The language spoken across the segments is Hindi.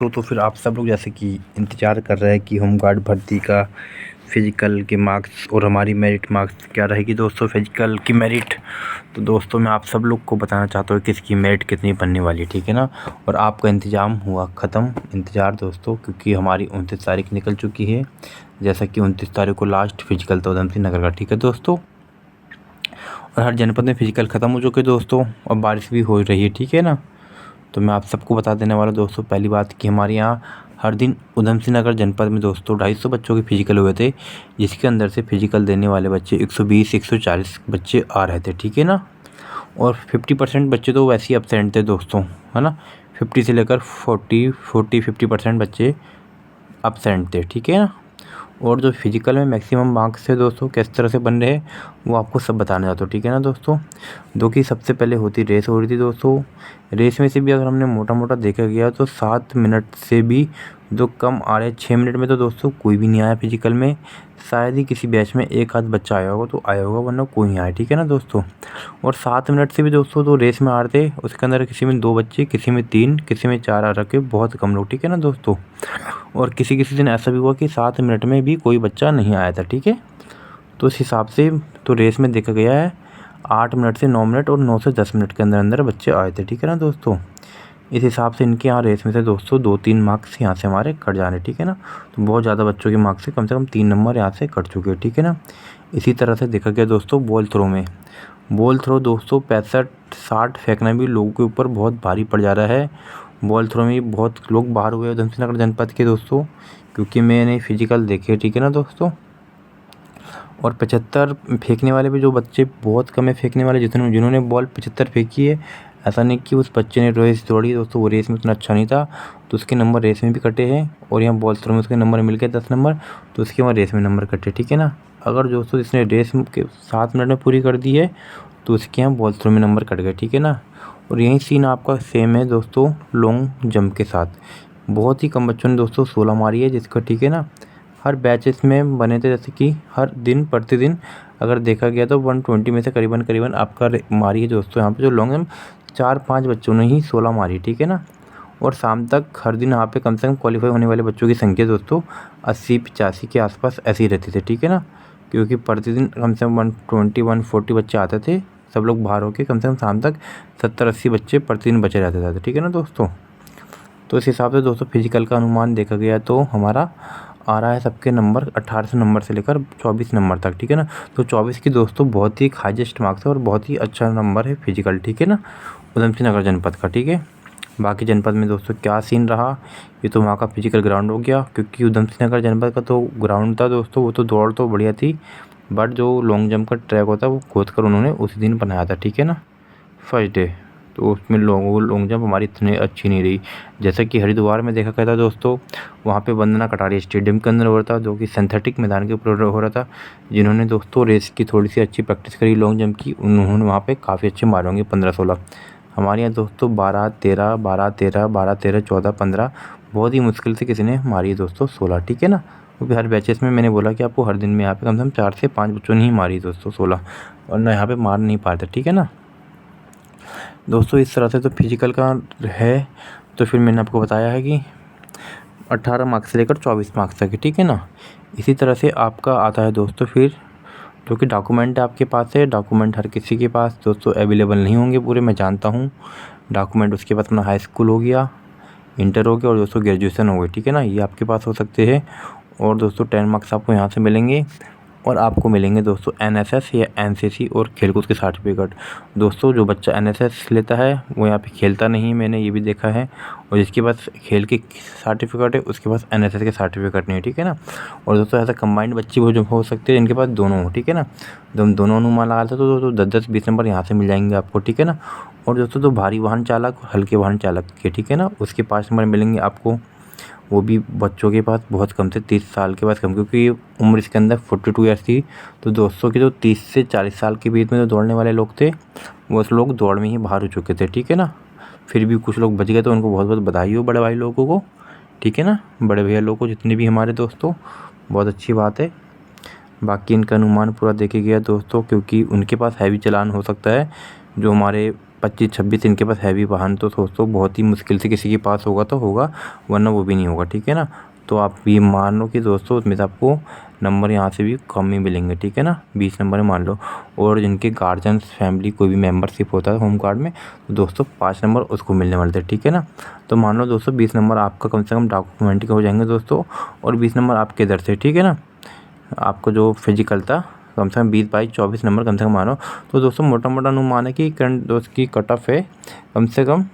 तो फिर आप सब लोग जैसे कि इंतज़ार कर रहे हैं कि होमगार्ड भर्ती का फ़िज़िकल के मार्क्स और हमारी मेरिट मार्क्स क्या रहेगी दोस्तों फ़िज़िकल की मेरिट। तो दोस्तों मैं आप सब लोग को बताना चाहता हूँ कि इसकी मेरिट कितनी बनने वाली है, ठीक है ना। और आपका इंतज़ाम हुआ ख़त्म इंतज़ार दोस्तों, क्योंकि हमारी 29 तारीख निकल चुकी है। जैसा कि 29 तारीख को लास्ट फ़िज़िकल था उधम सिंह नगर का, ठीक है दोस्तों। और हर जनपद में फ़िज़िकल ख़त्म हो चुके दोस्तों, और बारिश भी हो रही है, ठीक है ना। तो मैं आप सबको बता देने वाला दोस्तों पहली बात कि हमारे यहाँ हर दिन उधम सिंह नगर जनपद में दोस्तों 250 बच्चों के फ़िज़िकल हुए थे, जिसके अंदर से फ़िज़िकल देने वाले बच्चे 120-140 बच्चे आ रहे थे, ठीक है ना। और 50% बच्चे तो वैसे ही एब्सेंट थे दोस्तों, है ना। 50 से लेकर 50% बच्चे एब्सेंट थे, ठीक है ना। और जो फिजिकल में मैक्सिमम मार्क्स थे दोस्तों किस तरह से बन रहे वो आपको सब बताने जाता हूँ, ठीक है ना दोस्तों। दो की सबसे पहले होती रेस हो रही थी दोस्तों। रेस में से भी अगर हमने मोटा मोटा देखा गया तो 7 मिनट से भी जो कम आ रहे 6 मिनट में तो दोस्तों कोई भी नहीं आया फिजिकल में। शायद ही किसी बैच में एक आध बच्चा आया होगा तो आया होगा, वरना कोई नहीं आया, ठीक है ना दोस्तों। और 7 मिनट से भी दोस्तों तो रेस में आ रहे थे, उसके अंदर किसी में 2 बच्चे, किसी में 3, किसी में 4 आ रखे, बहुत कम लोग, ठीक है ना दोस्तों। और किसी किसी दिन ऐसा भी हुआ कि 7 मिनट में भी कोई बच्चा नहीं आया था, ठीक है। तो इस हिसाब से तो रेस में देखा गया है 8 मिनट से 9 मिनट और 9 से 10 मिनट के अंदर अंदर बच्चे आए थे, ठीक है ना दोस्तों। इस हिसाब से इनके यहाँ रेस में से दोस्तों 2-3 मार्क्स यहाँ से हमारे कट जा रहे हैं, ठीक है ना। तो बहुत ज़्यादा बच्चों के मार्क्स से कम 3 नंबर यहाँ से कट चुके हैं, ठीक है ना। इसी तरह से देखा गया दोस्तों बॉल थ्रो में। बॉल थ्रो दोस्तों 65-60 फेंकना भी लोगों के ऊपर बहुत भारी पड़ जा रहा है। बॉल थ्रो में बहुत लोग बाहर हुए उधम सिंह नगर जनपद के दोस्तों, क्योंकि मैंने फिजिकल देखे, ठीक है ना दोस्तों। और 75 फेंकने वाले भी जो बच्चे बहुत कम है फेंकने वाले, जिन्होंने बॉल 75 फेंकी है। ऐसा नहीं कि उस बच्चे ने रेस दौड़ी दोस्तों, वो रेस में उतना अच्छा नहीं था तो उसके नंबर रेस में भी कटे हैं, और यहाँ बॉल थ्रो में उसके नंबर मिल गए 10 नंबर, तो उसके वहाँ रेस में नंबर कटे, ठीक है ना। अगर दोस्तों इसने रेस के 7 मिनट में पूरी कर दी है तो उसके यहाँ बॉल थ्रो में नंबर कट गए, ठीक है ना। और यही सीन आपका सेम है दोस्तों लॉन्ग जंप के साथ। बहुत ही कम बच्चों ने दोस्तों 16 मारी है जिसका, ठीक है ना। हर बैचेस में बने थे, जैसे कि हर दिन प्रतिदिन अगर देखा गया तो 120 में से करीबन आपका मारी है दोस्तों यहाँ पे जो लॉन्ग जंप 4-5 बच्चों ने ही 16 मारी, ठीक है ना। और शाम तक हर दिन यहाँ पे कम से कम क्वालिफाई होने वाले बच्चों की संख्या दोस्तों 80-85 के आसपास ऐसे ही रहती थी, ठीक है ना। क्योंकि प्रतिदिन कम से कम 120-140 बच्चे आते थे, सब लोग बाहर होके कम से कम शाम तक 70-80 बच्चे प्रतिदिन बचे रहते थे, ठीक है ना दोस्तों। तो इस हिसाब से दोस्तों फिजिकल का अनुमान देखा गया तो हमारा आ रहा है सबके नंबर 18 नंबर से लेकर 24 नंबर तक, ठीक है ना। तो 24 की दोस्तों बहुत ही हाईएस्ट मार्क्स है और बहुत ही अच्छा नंबर है फिजिकल, ठीक है ना, उधम सिंह नगर जनपद का, ठीक है। बाकी जनपद में दोस्तों क्या सीन रहा, ये तो वहाँ का फिजिकल ग्राउंड हो गया, क्योंकि उधम सिंह नगर जनपद का तो ग्राउंड था दोस्तों, वो तो दौड़ तो बढ़िया थी, बट जो लॉन्ग जंप का ट्रैक होता है वो खोद कर उन्होंने उसी दिन बनाया था, ठीक है ना, फर्स्ट डे। तो उसमें लॉन्ग जंप हमारी इतनी अच्छी नहीं रही। जैसा कि हरिद्वार में देखा गया था दोस्तों, वहाँ पे वंदना कटारिया स्टेडियम के अंदर हो रहा था, जो कि सिंथेटिक मैदान के ऊपर हो रहा था। जिन्होंने दोस्तों रेस की थोड़ी सी अच्छी प्रैक्टिस करी लॉन्ग जंप की, उन्होंने वहाँ पे काफ़ी अच्छे मारे होंगे 15-16। हमारे यहाँ दोस्तों 12-13, 12-13, 12-13, 14-15 बहुत ही मुश्किल से किसी ने मारी है दोस्तों 16, ठीक है ना। क्योंकि हर बैचेस में मैंने बोला कि आपको हर दिन में यहाँ पे कम से कम 4 से 5 बच्चों ने ही मारी दोस्तों 16, और ना यहाँ पे मार नहीं पाते, ठीक है ना दोस्तों। इस तरह से तो फिजिकल का है। तो फिर मैंने आपको बताया है कि 18 मार्क्स से लेकर 24 मार्क्स तक है, ठीक है ना। इसी तरह से आपका आता है दोस्तों फिर जो कि डॉक्यूमेंट आपके पास है। डॉक्यूमेंट हर किसी के पास दोस्तों अवेलेबल नहीं होंगे पूरे, मैं जानता हूँ। डॉक्यूमेंट उसके पास अपना हाई स्कूल हो गया, इंटर हो गया और दोस्तों ग्रेजुएशन हो गई, ठीक है ना, ये आपके पास हो सकते हैं। और दोस्तों 10 मार्क्स आपको यहाँ से मिलेंगे, और आपको मिलेंगे दोस्तों एनएसएस या एनसीसी और खेलकूद के सर्टिफिकेट। दोस्तों जो बच्चा एनएसएस लेता है वो यहाँ पे खेलता नहीं, मैंने ये भी देखा है। और जिसके पास खेल के सर्टिफिकेट है उसके पास एनएसएस के सर्टिफिकेट नहीं है, ठीक है ना। और दोस्तों ऐसा कंबाइंड बच्चे वो जो हो सकते हैं जिनके पास दोनों हो, ठीक है ना। दोनों अनुमान लगा लेते तो 10-10-20 नंबर यहाँ से मिल जाएंगे आपको, ठीक है ना। और दोस्तों तो भारी वाहन चालक हल्के वाहन चालक के, ठीक है ना, उसके 5 नंबर मिलेंगे आपको। वो भी बच्चों के पास बहुत कम थे, 30 साल के पास कम, क्योंकि उम्र इसके अंदर 42 ईयर्स थी। तो दोस्तों की जो 30 से 40 साल के बीच में जो दौड़ने वाले लोग थे वो लोग दौड़ में ही बाहर हो चुके थे, ठीक है ना। फिर भी कुछ लोग बच गए तो उनको बहुत बहुत बधाई हो बड़े भाई लोगों को, ठीक है ना, बड़े भैया लोगों को जितने भी हमारे दोस्तों, बहुत अच्छी बात है। बाकी इनका अनुमान पूरा देखे गया दोस्तों, क्योंकि उनके पास हैवी चालान हो सकता है जो हमारे 25-26 इनके पास हैवी वाहन, तो दोस्तों बहुत ही मुश्किल से किसी के पास होगा तो होगा, वरना वो भी नहीं होगा, ठीक है ना। तो आप ये मान लो कि दोस्तों उसमें से आपको नंबर यहाँ से भी कम ही मिलेंगे, ठीक है ना, 20 नंबर मान लो। और जिनके गार्जियंस फैमिली कोई भी मेंबरशिप होता है होम गार्ड में, तो दोस्तों 5 नंबर उसको मिलने वाले थे, ठीक है ना। तो मान लो दोस्तों 20 नंबर आपका कम से कम डॉक्यूमेंट के हो जाएंगे दोस्तों, और 20 नंबर आपके इधर से, ठीक है ना। आपको जो फिजिकल था कम से कम 20/24 नंबर कम से कम मानो। तो दोस्तों मोटा मोटा अनुमान है कि करंट दोस्त की कट ऑफ है कम से कम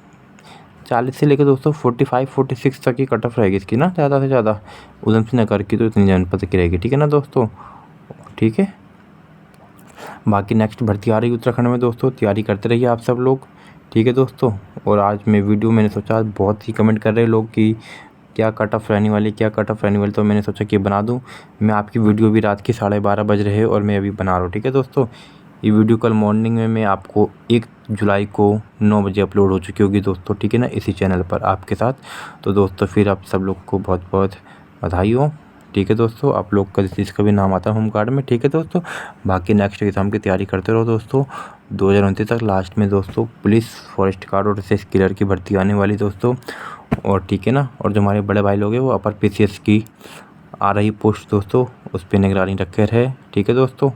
40 से लेकर दोस्तों 45-46 तक की कट ऑफ रहेगी इसकी ना, ज़्यादा से ज़्यादा। उधम से नगर की तो इतनी जनपद की रहेगी, ठीक है ना दोस्तों, ठीक है। बाकी नेक्स्ट भर्ती आ रही है उत्तराखंड में दोस्तों, तैयारी करते रहिए आप सब लोग, ठीक है दोस्तों। और आज मैं वीडियो मैंने सोचा, बहुत ही कमेंट कर रहे लोग कि क्या कट ऑफ रहने वाली, क्या कट ऑफ रहने वाली, तो मैंने सोचा कि बना दूं मैं आपकी वीडियो भी। रात के 12:30 बज रहे हैं और मैं अभी बना रहा हूँ, ठीक है दोस्तों। ये वीडियो कल मॉर्निंग में मैं आपको 1 जुलाई को 9 बजे अपलोड हो चुकी होगी दोस्तों, ठीक है ना, इसी चैनल पर आपके साथ। तो दोस्तों फिर आप सब लोग को बहुत बहुत बधाई हो, ठीक है दोस्तों। आप लोग का जिसका भी नाम आता है होम गार्ड में, ठीक है दोस्तों। बाकी नेक्स्ट एग्ज़ाम की तैयारी करते रहो दोस्तों। 2029 तक लास्ट में दोस्तों पुलिस, फॉरेस्ट गार्ड और एसएस क्लियर की भर्ती आने वाली दोस्तों, और ठीक है ना। और जो हमारे बड़े भाई लोग हैं वो अपर पीसीएस की आ रही पोस्ट दोस्तों, उस पर निगरानी रखे रहे, ठीक है दोस्तों।